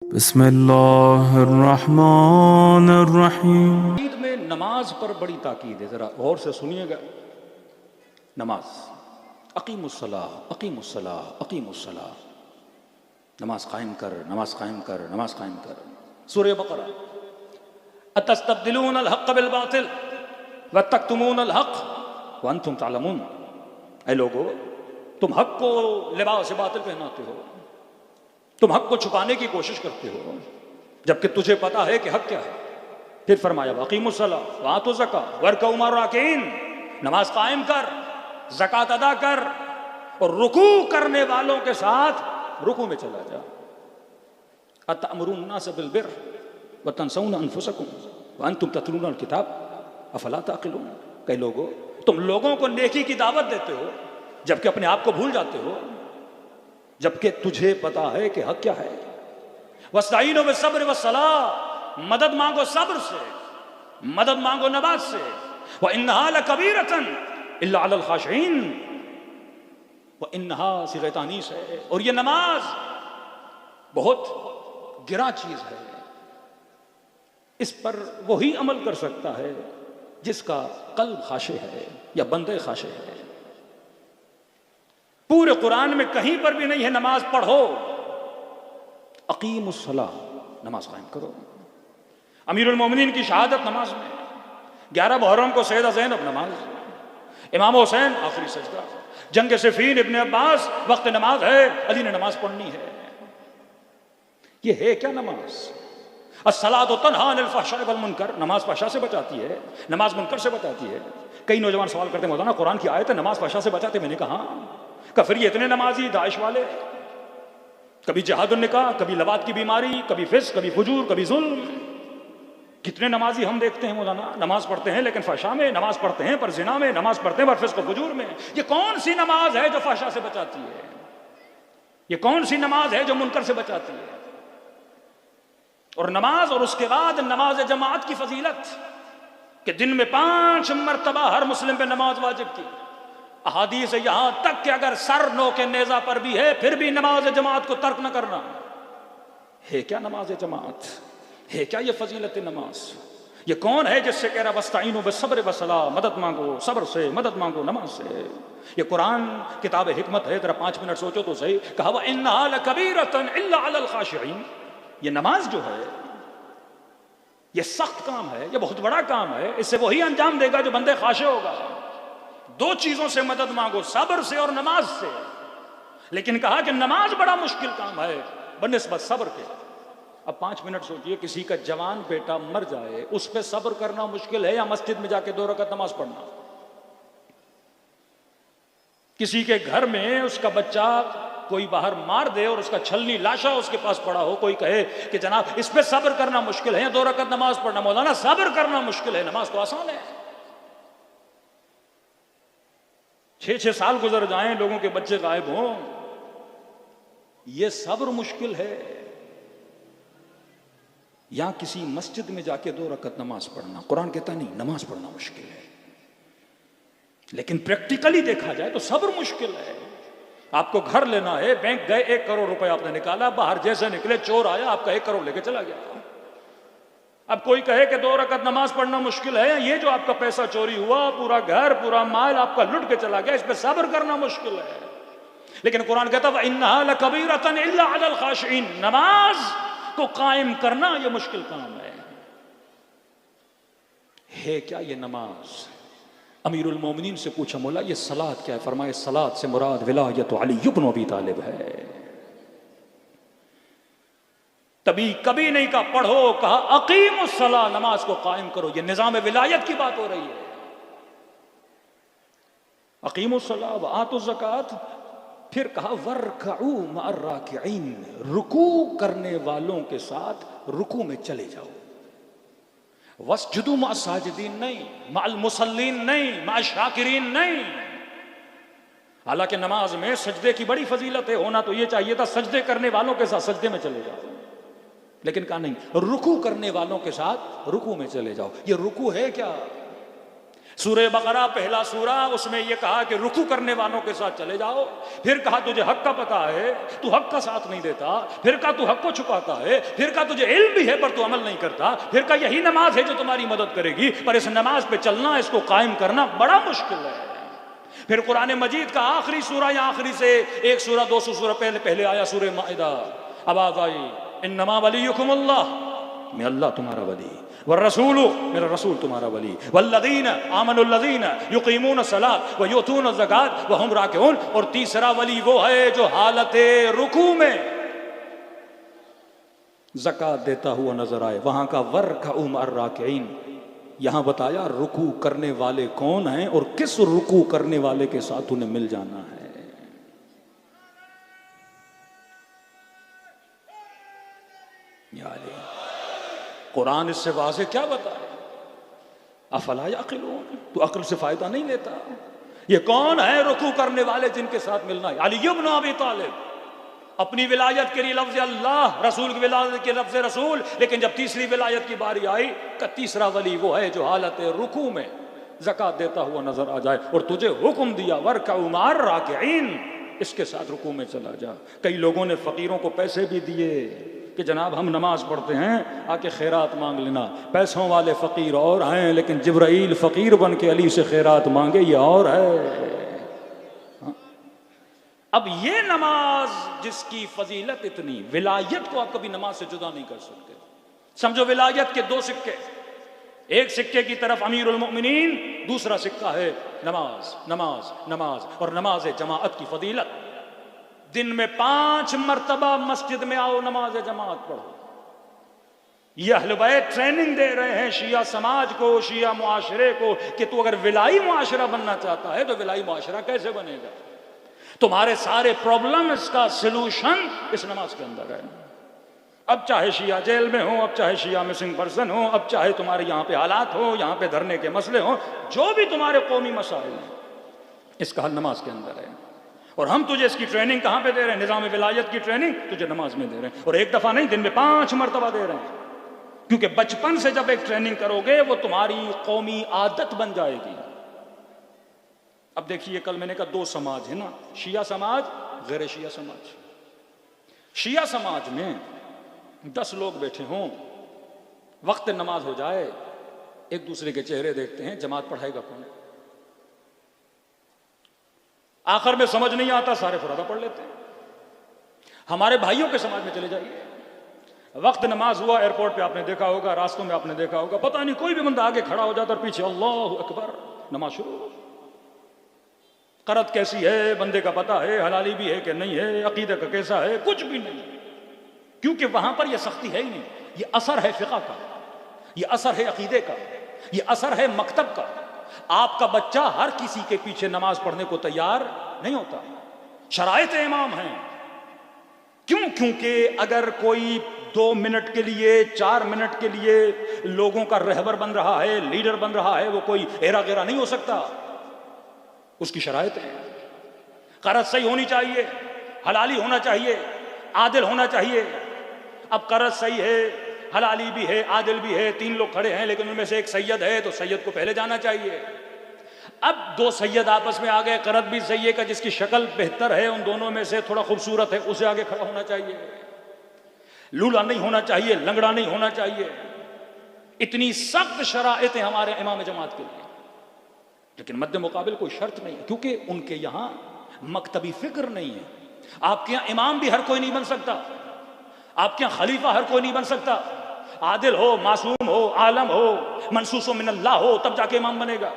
बिस्मिल्लाहिर्रहमानिर्रहीम। ईद में नमाज पर बड़ी ताकीद है, जरा गौर से सुनिएगा। नमाज, अकीमुस्सलाह अकीमुस्सलाह अकीमुस्सलाह, नमाज कायम कर, नमाज कायम कर, नमाज कायम कर। सूरह बकरा, अतस्तब्दिलून अल हक़ बिल बातिल व तक्तुमून अल हक़ व अंतुम तालमून। ऐ लोगो, तुम हक को लिबास बातिल पहनाते हो, तुम हक को छुपाने की कोशिश करते हो, जबकि तुझे पता है कि हक क्या है। फिर फरमाया वक़ीमुस्सलाह व आतु ज़कात वरकऊ मअर राकिईन, नमाज कायम कर, ज़कात अदा कर और रुकू करने वालों के साथ रुकू में चला जा। अतअमुरून नास बिल बिर्र व तंसौना अनफुसकुम व अंतुम ततलूना अल किताब अफला ताक़िलून। कई लोगों, तुम लोगों को नेकी की दावत देते हो जबकि अपने आप को भूल जाते हो, जबकि तुझे पता है कि हक क्या है। वस्ताईनो बिस्सब्र वस्सलाह, मदद मांगो सब्र से, मदद मांगो नमाज से। व इन्नहा लकबीरतन इल्ला अलल खाशिईन, व इन्नहा सिग़ह तानीस है, और ये नमाज बहुत गिरा चीज है। इस पर वही अमल कर सकता है जिसका कल्ब खाशे है या बंदे खाशे है। पूरे कुरान में कहीं पर भी नहीं है नमाज पढ़ो, अकीमुस्सलाह, नमाज कायम करो। अमीरुल मोमिनीन की शहादत नमाज में, 11 मुहर्रम को सैयदा ज़ैनब नमाज, इमाम हुसैन आखिरी सजदा, जंग सिफ़ीन इब्न अब्बास वक्त नमाज है, अली ने नमाज पढ़नी है। ये है क्या नमाज? अस्सलातु तन्हा अनिल फ़हशाइ वल मुनकर, नमाज फहशा से बचाती है, नमाज मुनकर से बचाती है। कई नौजवान सवाल करते हैं, मौलाना कुरान की आयत है नमाज फहशा से बचाते। मैंने कहा फिर ये इतने नमाजी दाइश वाले, कभी जिहादुन निकाह, कभी लवात की बीमारी, कभी फिस्क, कभी फुजूर, कभी जुल्म। कितने नमाजी हम देखते हैं मौलाना, नमाज पढ़ते हैं लेकिन फहशा में, नमाज पढ़ते हैं पर जिना में, नमाज पढ़ते हैं पर फिस्क और फुजूर में। ये कौन सी नमाज है जो फहशा से बचाती है? ये कौन सी नमाज है जो मुनकर से बचाती है? और नमाज, और उसके बाद नमाज जमात की फजीलत कि दिन में 5 मरतबा हर मुस्लिम पे नमाज वाजिब की। अहादीस है यहां तक कि अगर सर नो के नेजा पर भी है फिर भी नमाज जमात को तर्क न करना। है क्या नमाज जमात? है क्या ये फजीलत नमाज? ये कौन है जिससे कह रहा वस्ताईनु बिस्सब्र वस्सलाह, मदद मांगो सब्र से, मदद मांगो नमाज से। ये कुरान किताब हिकमत है, जरा 5 मिनट सोचो तो सही। कहा व इन्नहा लकबीरतन इल्ला अलल खाशिईन, ये नमाज जो है ये सख्त काम है, ये बहुत बड़ा काम है। इससे वही अंजाम देगा जो बंदे खाशे होगा। 2 चीजों से मदद मांगो, सब्र से और नमाज से। लेकिन कहा कि नमाज बड़ा मुश्किल काम है बनिस्बत सब्र के। अब 5 मिनट सोचिए, किसी का जवान बेटा मर जाए, उस पर सब्र करना मुश्किल है या मस्जिद में जाके 2 रकात नमाज पढ़ना? किसी के घर में उसका बच्चा कोई बाहर मार दे और उसका छलनी लाशा उसके पास पड़ा हो, कोई कहे कि जनाब इस पे सब्र करना मुश्किल है या 2 रकात नमाज पढ़ना? मौलाना सब्र करना मुश्किल है, नमाज तो आसान है। 6-6 साल गुजर जाएं, लोगों के बच्चे गायब हों, यह सब्र मुश्किल है। या किसी मस्जिद में जाके 2 रकात नमाज पढ़ना, कुरान कहता नहीं नमाज पढ़ना मुश्किल है, लेकिन प्रैक्टिकली देखा जाए तो सब्र मुश्किल है। आपको घर लेना है, बैंक गए, 1 करोड़ रुपए आपने निकाला, बाहर जैसे निकले चोर आया, आपका 1 करोड़ लेके चला गया। अब कोई कहे कि 2 रकात नमाज पढ़ना मुश्किल है, ये जो आपका पैसा चोरी हुआ, पूरा घर पूरा माल आपका लुट के चला गया, इस पे सब्र करना मुश्किल है। लेकिन कुरान कहता है इन्नहा लकबीरतन इल्ला अलल खाशिईन, नमाज को कायम करना ये मुश्किल काम है क्या ये नमाज? अमीरुल मोमिनीन से पूछा, मौला ये सलात क्या है? फरमाए सलात से मुराद विलायत अली इब्न अबी तालिब है। तभी कभी नहीं कहा पढ़ो, कहा अकीमुस्सलाह, नमाज को कायम करो। ये निजाम विलायत की बात हो रही है। अकीमुस्सलाह व आतु ज़कात, फिर कहा वरकऊ मअर राकिईन, रुकू करने वालों के साथ रुकू में चले जाओ। वस्जुदू मअस साजिदीन नहीं, मअल मुसल्लीन नहीं, मअश शाकिरीन नहीं। हालांकि नमाज में सजदे की बड़ी फजीलत है, होना तो ये चाहिए था सजदे करने वालों के साथ सजदे में चले जाओ, लेकिन कहा नहीं रुकू करने वालों के साथ रुकू में चले जाओ। ये रुकू है क्या? सूरह बकरा पहला सूरा, उसमें यह कहा कि रुकू करने वालों के साथ चले जाओ। फिर कहा तुझे हक का पता है, तू हक का साथ नहीं देता। फिर कहा तू हक को छुपाता है। फिर कहा तुझे इल्म भी है पर तू अमल नहीं करता। फिर कहा यही नमाज है जो तुम्हारी मदद करेगी, पर इस नमाज पे चलना, इसको कायम करना बड़ा मुश्किल है। फिर कुरान मजीद का आखिरी सूरा या आखिरी से एक सूरा 200 सूरा पहले आया सूरह माइदा, आवाज आई इन्नमा वलियुकुमुल्लाह, मैं अल्लाह तुम्हारा वली, वरसूलु, मेरा रसूल तुम्हारा वली, वल्लदीन आमनुल्लदीन युकीमून सलात व यूतून ज़कात व हुम राकिऊन। और तीसरा वली वो है जो हालत रुकू में ज़कात देता हुआ नजर आए। वहां का वर्कऊ मअर राकिईन, यहां बताया रुकू करने वाले कौन हैं और किस रुकू करने वाले के साथ उन्हें मिल जाना है। कुरान इससे वाज़े क्या बताए, अफला याक़िलून, तू अक्ल से फायदा नहीं लेता। ये कौन है रुकू करने वाले जिनके साथ मिलना है? अली इब्न अबी तालिब, अपनी विलायत के लिए लफ्ज़ अल्लाह, रसूल की विलायत के लफ्ज़ रसूल। लेकिन जब तीसरी विलायत की बारी आई का तीसरा वली वो है जो हालत रुकू में ज़कात देता हुआ नजर आ जाए और तुझे हुक्म दिया वर्कऊ मअर राकिईन, इसके साथ रुकू में चला जा। कई लोगों ने फ़कीरों को पैसे भी दिए कि जनाब हम नमाज पढ़ते हैं, आके खैरात मांग लेना। पैसों वाले फ़कीर और हैं, लेकिन जिब्राइल फ़कीर बन के अली से खैरात मांगे ये और है। अब ये नमाज जिसकी फजीलत इतनी, विलायत को आप कभी नमाज से जुदा नहीं कर सकते। समझो विलायत के दो सिक्के, एक सिक्के की तरफ अमीरुल मोमिनीन, दूसरा सिक्का है नमाज, नमाज, नमाज। और नमाज जमाअत की फजीलत, दिन में 5 मरतबा मस्जिद में आओ, नमाज जमाअत पढ़ो। ये अहले बैत ट्रेनिंग दे रहे हैं शिया समाज को, शिया मुआशरे को कि तू अगर विलाई मुआशरा बनना चाहता है तो विलाई मुआशरा कैसे बनेगा। तुम्हारे सारे प्रॉब्लम्स का सलूशन इस नमाज के अंदर है। अब चाहे शिया जेल में हो, अब चाहे शिया मिसिंग पर्सन हो, अब चाहे तुम्हारे यहाँ पे हालात हो, यहाँ पे धरने के मसले हो, जो भी तुम्हारे कौमी मसाइल हैं, इसका हल नमाज के अंदर है। और हम तुझे इसकी ट्रेनिंग कहाँ पे दे रहे हैं? निज़ाम विलायत की ट्रेनिंग तुझे नमाज में दे रहे हैं। और एक दफ़ा नहीं, दिन में 5 मरतबा दे रहे हैं। क्योंकि बचपन से जब एक ट्रेनिंग करोगे वो तुम्हारी कौमी आदत बन जाएगी। अब देखिए, कल मैंने कहा 2 समाज है ना, शिया समाज, गैर शिया समाज। शिया समाज में 10 लोग बैठे हों, वक्त नमाज हो जाए, एक दूसरे के चेहरे देखते हैं, जमात पढ़ाएगा कौन? आखिर में समझ नहीं आता, सारे फुरादा पढ़ लेते हैं। हमारे भाइयों के समाज में चले जाइए, वक्त नमाज हुआ, एयरपोर्ट पे आपने देखा होगा, रास्तों में आपने देखा होगा, पता नहीं कोई भी बंदा आगे खड़ा हो जाता और पीछे अल्लाहु अकबर, नमाज शुरू। करत कैसी है बंदे का पता है, हलाली भी है कि नहीं है, अकीदे का कैसा है, कुछ भी नहीं। क्योंकि वहां पर यह सख्ती है ही नहीं। यह असर है फिक़ा का, यह असर है अकीदे का, यह असर है मकतब का। आपका बच्चा हर किसी के पीछे नमाज पढ़ने को तैयार नहीं होता। शराइत इमाम हैं। क्यों? क्योंकि अगर कोई 2 मिनट के लिए, 4 मिनट के लिए लोगों का रहबर बन रहा है, लीडर बन रहा है, वो कोई एरा गेरा नहीं हो सकता। उसकी शराइत है। करत सही होनी चाहिए, हलाली होना चाहिए, आदिल होना चाहिए। अब करत सही है, हलाली भी है, आदिल भी है, 3 लोग खड़े हैं, लेकिन उनमें से एक सैयद है तो सैयद को पहले जाना चाहिए। अब 2 सैयद आपस में आ गए, करत भी सही है का जिसकी शक्ल बेहतर है, उन दोनों में से थोड़ा खूबसूरत है, उसे आगे खड़ा होना चाहिए। लूला नहीं होना चाहिए, लंगड़ा नहीं होना चाहिए। इतनी सख्त शराइत है हमारे इमाम जमात के लिए। लेकिन मद्दे मुकाबिल कोई शर्त नहीं है, क्योंकि उनके यहां मकतबी फिक्र नहीं है। आपके यहां इमाम भी हर कोई नहीं बन सकता, आपके यहां खलीफा हर कोई नहीं बन सकता। आदिल हो, मासूम हो, आलम हो, मनसूस मिनल्लाह हो, तब जाके इमाम बनेगा।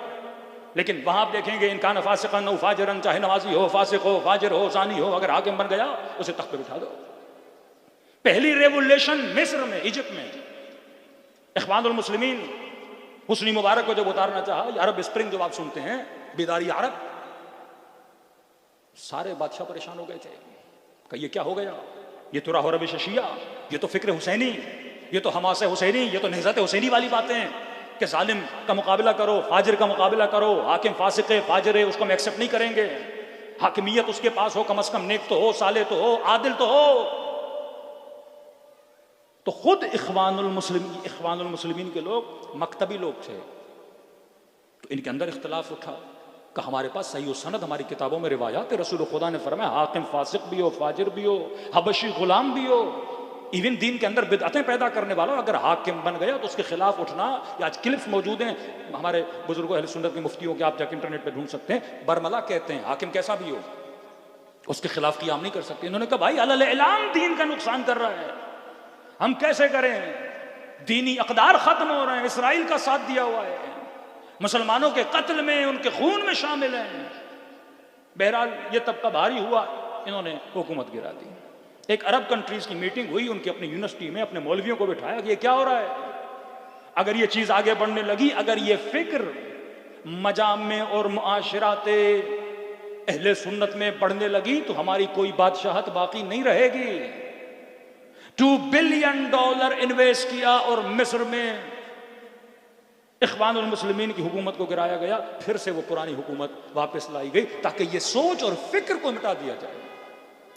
लेकिन वहां आप देखेंगे इनकान फासिकन औ फाजिरन, चाहे नमाजी हो, फासिक हो, फाजिर हो, सानी हो, अगर हाकिम बन गया उसे तख्त पे बिठा दो। पहली रेवोल्यूशन मिस्र में, इजिप्ट में, इख्वानुल मुस्लिमीन हुस्नी मुबारक को जब उतारना चाहा, अरब स्प्रिंग जब आप सुनते हैं, बेदारी अरब, सारे बादशाह परेशान हो गए थे। कहिए क्या हो गया? ये तो राह रविश शिया, ये तो फिक्र हुसैनी, ये तो हमास हुसैनी, ये तो नहज़त हुसैनी वाली बातें हैं कि जालिम का मुकाबला करो, फाजिर का मुकाबला करो। हाकिम फासिक है, फाजिर है, उसको हम एक्सेप्ट नहीं करेंगे। हाकिमियत उसके पास हो, कम अज कम नेक तो हो, साले तो हो, आदिल तो हो। तो खुद इख्वानुल मुस्लिमीन के लोग मकतबी लोग थे। तो इनके अंदर इख्तलाफ उठा कि हमारे पास सही सनद हमारी किताबों में रिवायात है, रसूल खुदा ने फरमाया हाकिम फासिक भी हो, फाजिर भी हो, हबशी गुलाम भी हो, इवन दीन के अंदर बिदअतें पैदा करने वाला अगर हाकिम बन गया तो उसके खिलाफ उठना। या आज क्लिप्स मौजूद हैं हमारे बुजुर्गों अहले सुन्नत के मुफ्तियों के, आप जाके इंटरनेट पे ढूंढ सकते हैं। बरमला कहते हैं हाकिम कैसा भी हो उसके खिलाफ क़ियाम नहीं कर सकते। इन्होंने कहा भाई अलल इलाम दीन का नुकसान कर रहा है, हम कैसे करें, दीनी अक़दार खत्म हो रहे हैं, इसराइल का साथ दिया हुआ है, मुसलमानों के कत्ल में उनके खून में शामिल हैं। बहरहाल ये तबका भारी हुआ, इन्होंने हुकूमत गिरा दी। एक अरब कंट्रीज की मीटिंग हुई, उनकी अपनी यूनिवर्सिटी में अपने मौलवियों को बिठाया कि ये क्या हो रहा है, अगर ये चीज आगे बढ़ने लगी, अगर ये फिक्र मजामे और मुआशराते अहले सुन्नत में बढ़ने लगी तो हमारी कोई बादशाहत बाकी नहीं रहेगी। $2 बिलियन इन्वेस्ट किया और मिस्र में इख्वानुल मुस्लिमीन की हुकूमत को गिराया गया, फिर से वो पुरानी हुकूमत वापस लाई गई ताकि ये सोच और फिक्र को मिटा दिया जाए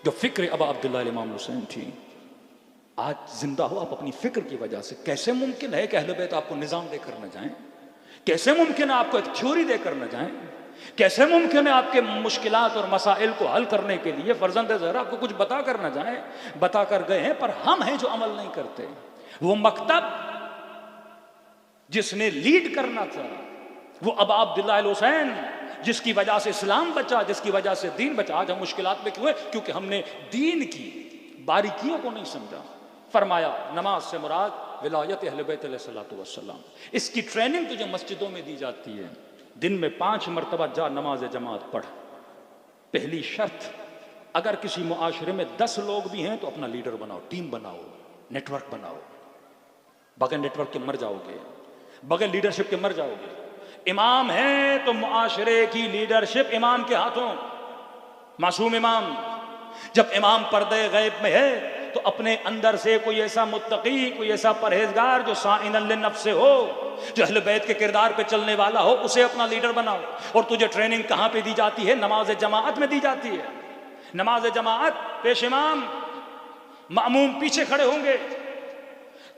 जो फिक्र अबा अब्दुल्लाह इमाम हुसैन थी। आज जिंदा हो आप अपनी फिक्र की वजह से। कैसे मुमकिन है कि अहले बैत आपको निजाम देकर न जाएं, कैसे मुमकिन है आपको एक थ्योरी देकर न जाएं, कैसे मुमकिन है आपके मुश्किलात और मसाइल को हल करने के लिए फर्जंद ज़हरा आपको कुछ बता कर न जाएं। बता कर गए हैं पर हम हैं जो अमल नहीं करते। वो मकतब जिसने लीड करना था, वो अबा अब्दुल्लाह हुसैन जिसकी वजह से इस्लाम बचा, जिसकी वजह से दीन बचा। आज हम मुश्किलात में क्यों है? क्योंकि हमने दीन की बारीकियों को नहीं समझा। फरमाया नमाज से मुराद विलायत अहले बैत अलैहिस्सलातु वस्सलाम। इसकी ट्रेनिंग तो जो मस्जिदों में दी जाती है, दिन में 5 मरतबा जा नमाज जमात पढ़। पहली शर्त, अगर किसी मुआशरे में 10 लोग भी हैं तो अपना लीडर बनाओ, टीम बनाओ, नेटवर्क बनाओ। बगैर नेटवर्क के मर जाओगे, बगैर लीडरशिप के मर जाओगे। इमाम है तो मुआशरे की लीडरशिप इमाम के हाथों। मासूम इमाम, जब इमाम पर्दे गैब में है तो अपने अंदर से कोई ऐसा मुत्तकी, कोई ऐसा परहेजगार जो साइनल लिनफ्स से हो, जो अहले बैत के किरदार पे चलने वाला हो, उसे अपना लीडर बनाओ। और तुझे ट्रेनिंग कहां पे दी जाती है? नमाज जमाअत में दी जाती है। नमाज जमाअत, पेश इमाम, मामूम पीछे खड़े होंगे,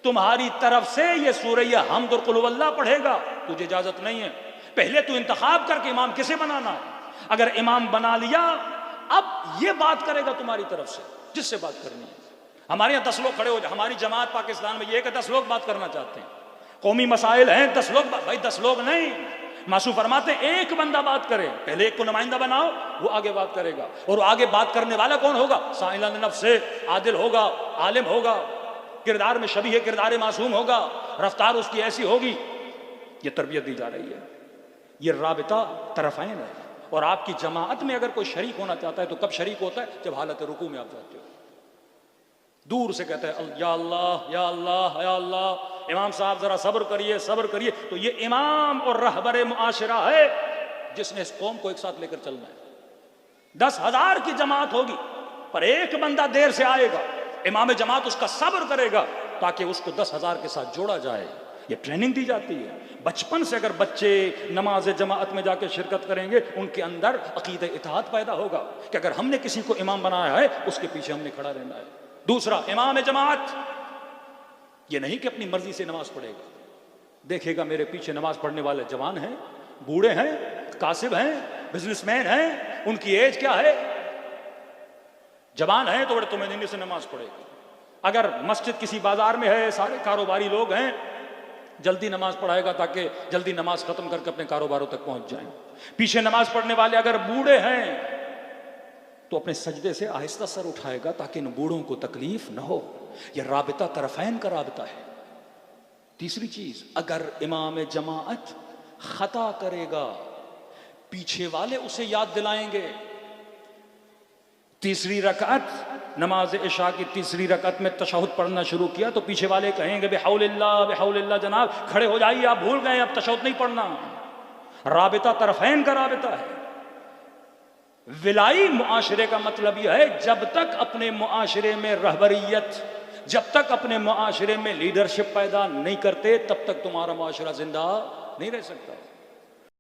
तुम्हारी तरफ से ये सूरह हम्द और कुल हुवल्लाह पढ़ेगा। तुझे इजाजत नहीं है, पहले तू इंतखाब करके इमाम किसे बनाना है। अगर इमाम बना लिया, अब ये बात करेगा तुम्हारी तरफ से जिससे बात करनी है। हमारे यहाँ 10 लोग खड़े हो जाए, हमारी जमात पाकिस्तान में ये कि 10 लोग बात करना चाहते हैं, कौमी मसाइल हैं, 10 लोग, भाई 10 लोग नहीं। मासूम फरमाते एक बंदा बात करे, पहले एक को नुमाइंदा बनाओ, वो आगे बात करेगा। और आगे बात करने वाला कौन होगा? साइलन नफ्स से, आदिल होगा, आलिम होगा, किरदार में शबीह किरदार मासूम होगा, रफ्तार उसकी ऐसी होगी। ये तरबियत दी जा रही है, ये राबिता तरफ़ैन है। और आपकी जमाअत में अगर कोई शरीक होना चाहता है तो कब शरीक होता है? जब हालत रुकू में आप जाते हो, दूर से कहता है या अल्लाह या अल्लाह या अल्लाह, इमाम साहब जरा सब्र करिए सब्र करिए। तो ये इमाम और रहबर मुआशरा है जिसने इस कौम को एक साथ लेकर चलना है। 10,000 की जमात होगी पर एक बंदा देर से आएगा, इमाम जमात उसका सब्र करेगा ताकि उसको 10,000 के साथ जोड़ा जाए। ये ट्रेनिंग दी जाती है। बचपन से अगर बच्चे नमाज जमाअत में जाके शिरकत करेंगे, उनके अंदर अकीदे इत्तेहाद पैदा होगा कि अगर हमने किसी को इमाम बनाया है उसके पीछे हमने खड़ा रहना है। दूसरा, इमाम जमात ये नहीं कि अपनी मर्जी से नमाज पढ़ेगा, देखेगा मेरे पीछे नमाज पढ़ने वाले जवान हैं, बूढ़े हैं, कासिब हैं, बिजनेसमैन हैं, उनकी एज क्या है, जवान है तो बड़े तुमअनीने से नमाज पढ़ेगा। अगर मस्जिद किसी बाजार में है, सारे कारोबारी लोग हैं, जल्दी नमाज पढ़ाएगा ताकि जल्दी नमाज खत्म करके अपने कारोबारों तक पहुंच जाएं। पीछे नमाज पढ़ने वाले अगर बूढ़े हैं तो अपने सजदे से आहिस्ता सर उठाएगा ताकि इन बूढ़ों को तकलीफ न हो। यह राबिता तरफ़ैन का राबिता है। तीसरी चीज, अगर इमाम जमाअत खता करेगा, पीछे वाले उसे याद दिलाएंगे। तीसरी रकात, नमाज इशा की तीसरी रकात में तशहुद पढ़ना शुरू किया तो पीछे वाले कहेंगे बेहौलिल्लाह जनाब, खड़े हो जाइए, आप भूल गए, अब तशहुद नहीं पढ़ना। राबिता तरफ़ैन का राबिता है। विलाई मुआशरे का मतलब यह है, जब तक अपने मुआशरे में रहबरियत, जब तक अपने मुआशरे में लीडरशिप पैदा नहीं करते, तब तक तुम्हारा मुआशरा जिंदा नहीं रह सकता।